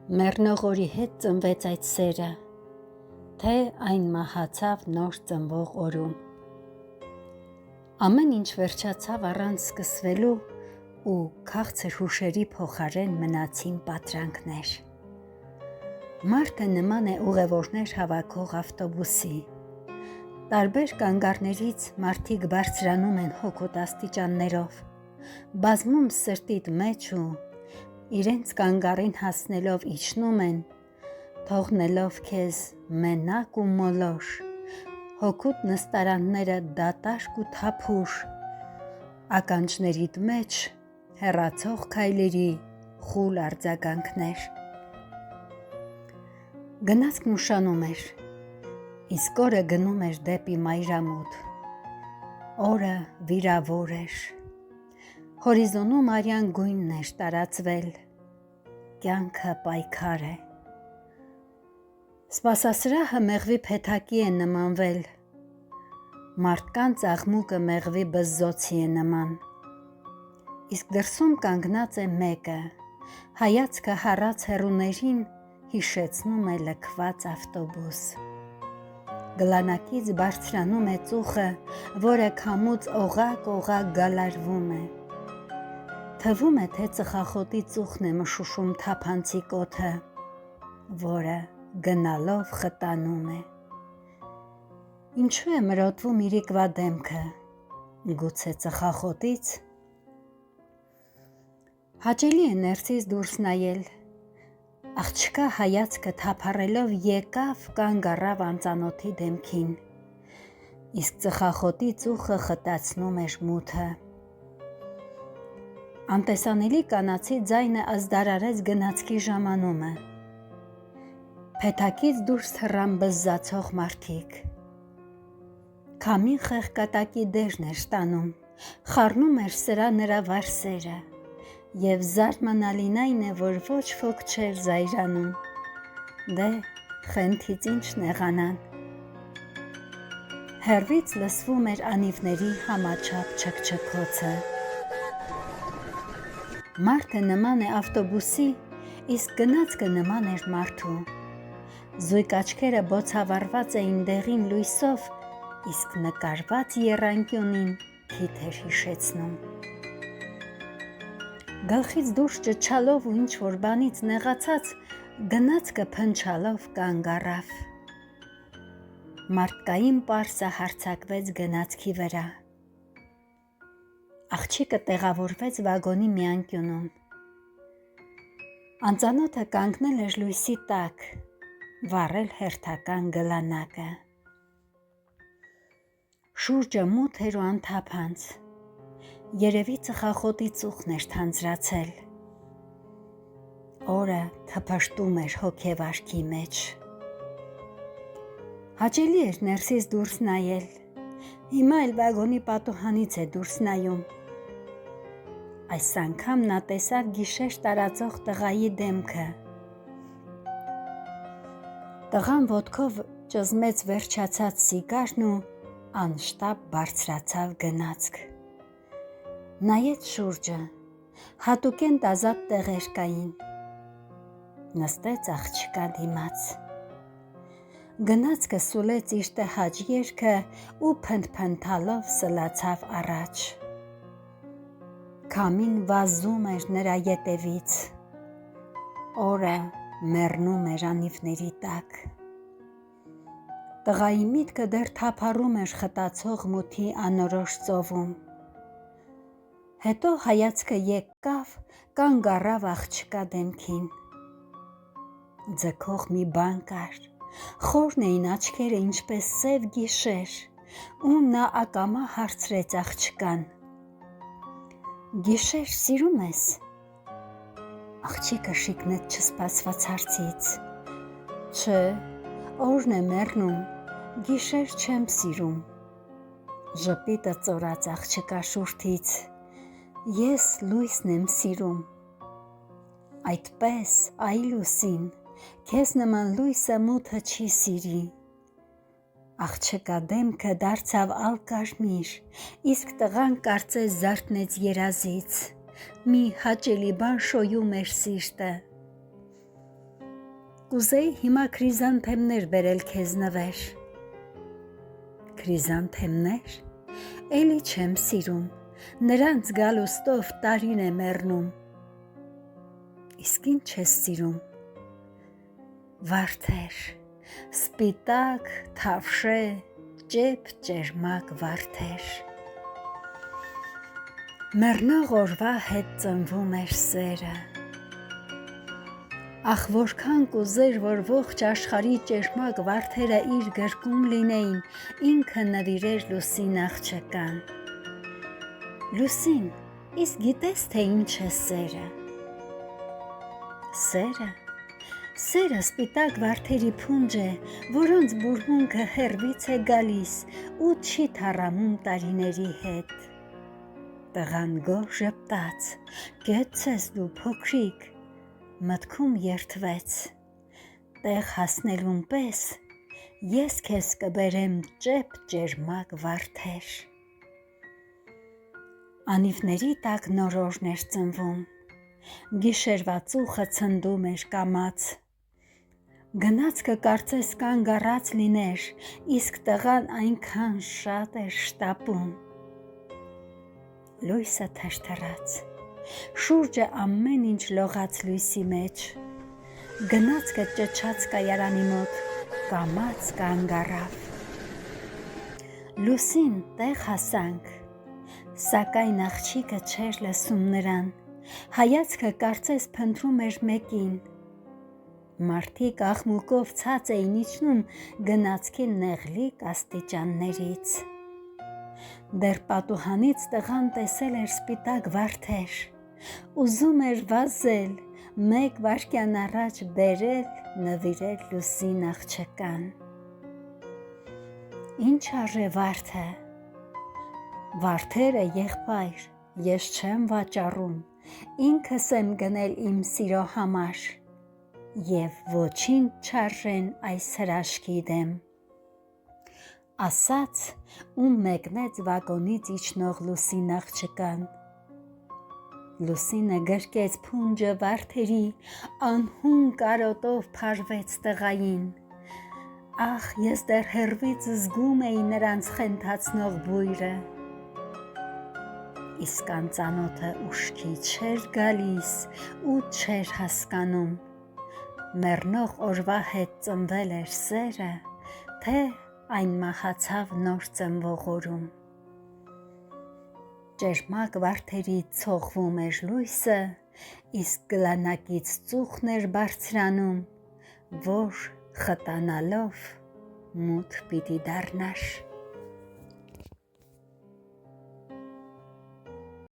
Մեռնողորի հետ ծնվեց այդ սերը, թե այն մահացավ նոր ծնվող օրում։ Ամեն ինչ վերջացավ առանց սկսվելու ու քաղցր հուշերի փոխարեն մնացին պատրանքներ։ Մարդը նման է ուղևորներ հավաքող ավտոբուսի։ Տարբեր կանգառներից մարդիկ բարձրանում են հոգոտ աստիճաններով, բազմում սրտիդ մեջ ու իրենց կանգառին հասնելով իջնում են, թողնելով քեզ մենակ ու մոլոր, հոգուտ նստարանները դատարկ ու թափուր, ականջներիդ մեջ հեռացող քայլերի խուլ արձագանքներ։ Գնացքն ուշանում էր, իսկ օրը գնում էր դեպի մայրամուտ, օրը վիրավոր էր, հորիզոնում արյան գույնն էր տարածվել, կյանքը պայքար է։ Սպասասրահը մեղվի փեթակի է նմանվել, մարդկանց աղմուկը մեղվի բզզոցի է նման, իսկ դրսում կանգնած է մեկը, հայացքը հառած հեռուներին հիշեցնում է լքված ավտոբուս։ Գլանակից բարձրանում է ծուխը, որը քամուց օղակ գալարվում է։ Թվում է, թե ծխախոտի ծուխն է մշուշում թափանցիկ օդը, որը գնալով խտանում է։ Ինչու է մրոտվում իրիկվա դեմքը, գուցե ծխախոտից։ Հաճելի է ներսից դուրս նայել, աղջկա հայացքը թափառելով եկավ կանգ առավ անծանոթի դեմքին, իսկ ծխախոտի ծուխը խտացնում էր մութը։ Անտեսանելի կանացի ձայնը ազդարարեց գնացքի ժամանումը։ Փեթակից դուրս թռան բզզացող մարդիկ։ Քամին խեղկատակի դերն էր ստանում, խառնում էր սրա նրա վարսերը, և զարմանալին այն է, որ ոչ ոք չէր զայրանում, դե խենթից ինչ նեղանան։ Հեռվից լսվում էր անիվների համաչափ չքչքոցը։ Մարդը նման է ավտոբուսի, իսկ գնացքը նման էր մարդու։ Զույգ աչքերը բոցավառված էին դեղին լույսով, իսկ նկարված եռանկյունին քիթ էր հիշեցնում։ Գլխից դուրս ճչալով ու ինչ-որ բանից նեղացած, գնացքը փնչալով կանգ առավ։ Մարդկային պարսը հարձակվեց գնացքի վրա։ Աղջիկը տեղավորվեց վագոնի մի անկյունում։ Անծանոթը կանգնել էր լույսի տակ, վառել հերթական գլանակը։ Շուրջը մութ էր ու անթափանց, երևի ծխախոտի ծուխն էր թանձրացել։ Օրը թփշտում էր հոգեվարքի մեջ։ Հաճելի էր ներսից դուրս նայել, հիմա էլ վագոնի պատուհանից է դուրս նայում։ Այս անգամ նա տեսավ գիշեր տարածող տղայի դեմքը։ Տղան ոտքով ճզմեց վերջացած սիգարն ու անշտապ բարձրացավ գնացք։ Նայեց շուրջը, հատուկենտ ազատ տեղեր կային։ Նստեց աղջկա դիմաց։ Գնացքը սուլեց իր տհաճ երգը ու փնթփնթալով սլացավ առաջ։ Քամին վազում էր նրա ետևից, օրը մեռնում էր անիվների տակ։ Տղայի միտքը դեռ թափառում էր խտացող մութի անորոշ ծովում։ Հետո հայացքը եկավ, կանգ առավ աղջկա դեմքին։ Ձգող մի բան կար, խորն էին աչքերը ինչպես սև գիշեր, ու նա ակամա հարցրեց աղջկան. «Գիշեր սիրում ես»։ Աղջիկը շիկնեց չսպասված հարցից. «Չէ, օրն է մեռնում, գիշեր չեմ սիրում»։ Ժպիտը ծորաց աղջկա շուրթից. «Ես լույսն եմ սիրում»։ Այդպես, այ լուսին, քեզ նման լույսը մութը չի սիրի։ Աղջկա դեմքը դարձավ ալկարմիր, իսկ տղան կարծես զարթնեց երազից, մի հաճելի բան շոյում էր սիրտը։ կուզեի հիմա քրիզանթեմներ բերել քեզ նվեր։ Քրիզանթեմներ, էլի չեմ սիրում, նրանց գալուստով տարին է մեռնում։ Իսկ ինչ ես սիրում։ Վարդեր, սպիտակ, թավշե, ճեպ ճերմակ վարդեր։ Մեռնող օրվա հետ ծնվում էր սերը։ Ախ որքան կուզեր, որ ողջ աշխարհի ճերմակ վարդերը իր գրկում լինեին, ինքը նվիրեր Լուսին աղջկան։ Լուսին, իսկ գիտես թե ինչ է սերը։ Սերը։ Սերը սպիտակ վարդերի փունջ է, որոնց բուրմունքը հեռվից է գալիս ու չի թառամում տարիների հետ։ Տղան գոհ ժպտաց, կեցցես դու փոքրիկ, մտքում երդվեց, տեղ հասնելուն պես ես քեզ կբերեմ ճեպ ճերմակ վարդեր։ Անիվների տակ նոր օրն էր ծնվում, գիշերվա ծուխը ցնդում էր կամաց։ Գնացքը կարծես կանգ առած լիներ, իսկ տղան այնքան շատ էր շտապում։ Լույսը թրթռաց, շուրջը ամեն ինչ լողաց լույսի մեջ։ Գնացքը ճչաց կայարանի մոտ, կամաց կանգ առավ։ Լուսին տեղ հասանք, սակայն աղջիկը չէր լսում նրան, հայացքը կարծես փնտրում էր մեկին։ Մարդիկ աղմուկով ցած էին իջնում գնացքի նեղլիկ աստիճաններից։ Դեռ պատուհանից տղան տեսել էր սպիտակ վարդեր, ուզում էր վազել, մեկ վայրկյան առաջ բերել, նվիրել Լուսին աղջկան։ Ինչ արժե վարդը։ Վարդերը եղբայր, ես չեմ վաճառում, ինքս եմ գնել իմ սիրո համար, և ոչինչ չարժեն այս հրաշքի դեմ։ Ասաց ու մեկնեց վագոնից իջնող Լուսին աղջկան։ Լուսինը գրկեց փունջը վարդերի, անհուն կարոտով փարվեց տղային։ Ախ, ես դեռ հեռվից զգում էի նրանց խենթացնող բույրը։ Իսկ անծանոթը ուշքի չէր գալիս ու չէր հասկանում, մեռնող օրվա հետ ծնվել էր սերը, թե այն մահացավ նոր ծնվող օրում։ Ճերմակ վարդերից ցողվում էր լույսը, իսկ գլանակից ծուխն էր բարձրանում, որ խտանալով մութ պիտի դառնար։